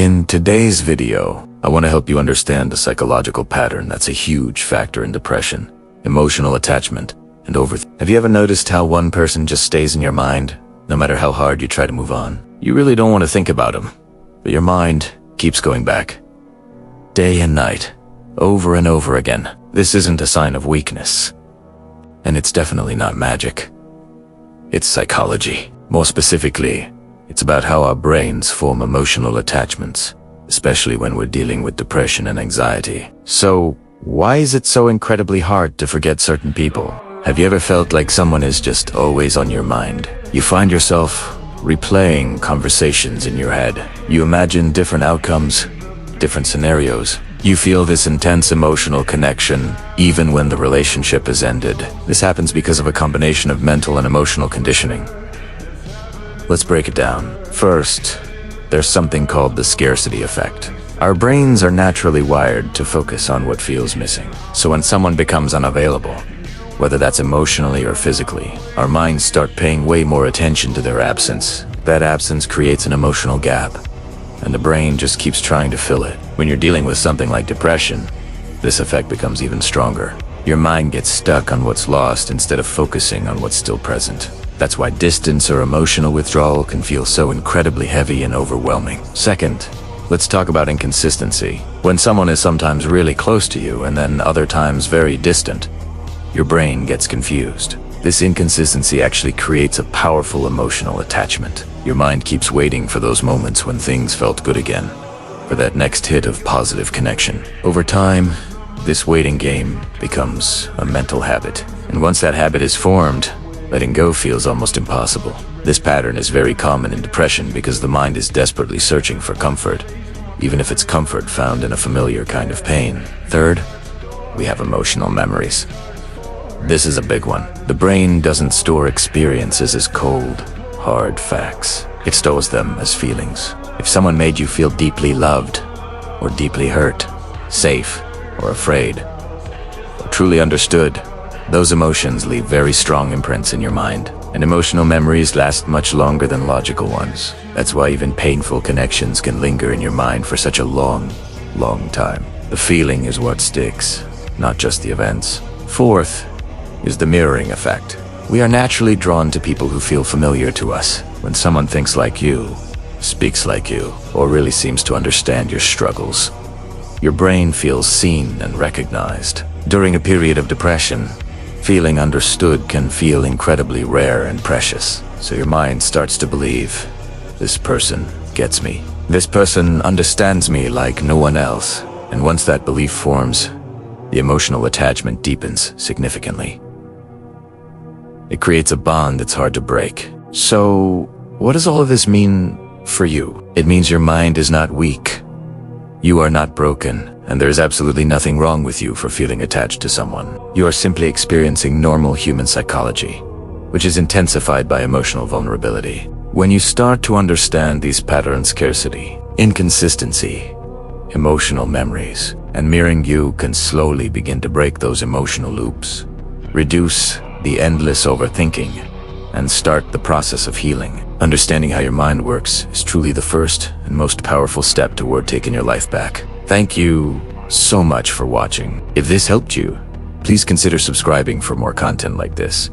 In today's video, I want to help you understand a psychological pattern that's a huge factor in depression, emotional attachment, and overthinking. Have you ever noticed how one person just stays in your mind, no matter how hard you try to move on? You really don't want to think about them, but your mind keeps going back. Day and night, over and over again. This isn't a sign of weakness. And it's definitely not magic. It's psychology. More specifically, it's about how our brains form emotional attachments, especially when we're dealing with depression and anxiety. So, why is it so incredibly hard to forget certain people? Have you ever felt like someone is just always on your mind? You find yourself replaying conversations in your head. You imagine different outcomes, different scenarios. You feel this intense emotional connection, even when the relationship has ended. This happens because of a combination of mental and emotional conditioning. Let's break it down. First, there's something called the scarcity effect. Our brains are naturally wired to focus on what feels missing. So when someone becomes unavailable, whether that's emotionally or physically, our minds start paying way more attention to their absence. That absence creates an emotional gap, and the brain just keeps trying to fill it. When you're dealing with something like depression, this effect becomes even stronger. Your mind gets stuck on what's lost instead of focusing on what's still present. That's why distance or emotional withdrawal can feel so incredibly heavy and overwhelming. Second, let's talk about inconsistency. When someone is sometimes really close to you and then other times very distant, your brain gets confused. This inconsistency actually creates a powerful emotional attachment. Your mind keeps waiting for those moments when things felt good again, for that next hit of positive connection. Over time, this waiting game becomes a mental habit. And once that habit is formed, letting go feels almost impossible. This pattern is very common in depression because the mind is desperately searching for comfort, even if it's comfort found in a familiar kind of pain. Third, we have emotional memories. This is a big one. The brain doesn't store experiences as cold, hard facts. It stores them as feelings. If someone made you feel deeply loved, or deeply hurt, safe, or afraid, or truly understood, those emotions leave very strong imprints in your mind, and emotional memories last much longer than logical ones. That's why even painful connections can linger in your mind for such a long, long time. The feeling is what sticks, not just the events. Fourth is the mirroring effect. We are naturally drawn to people who feel familiar to us. When someone thinks like you, speaks like you, or really seems to understand your struggles, your brain feels seen and recognized. During a period of depression, feeling understood can feel incredibly rare and precious. So your mind starts to believe, this person gets me. This person understands me like no one else. And once that belief forms, the emotional attachment deepens significantly. It creates a bond that's hard to break. So, what does all of this mean for you? It means your mind is not weak. You are not broken, and there is absolutely nothing wrong with you for feeling attached to someone. You are simply experiencing normal human psychology, which is intensified by emotional vulnerability. When you start to understand these patterns, scarcity, inconsistency, emotional memories, and mirroring, you can slowly begin to break those emotional loops, reduce the endless overthinking, and start the process of healing. Understanding how your mind works is truly the first and most powerful step toward taking your life back. Thank you so much for watching. If this helped you, please consider subscribing for more content like this.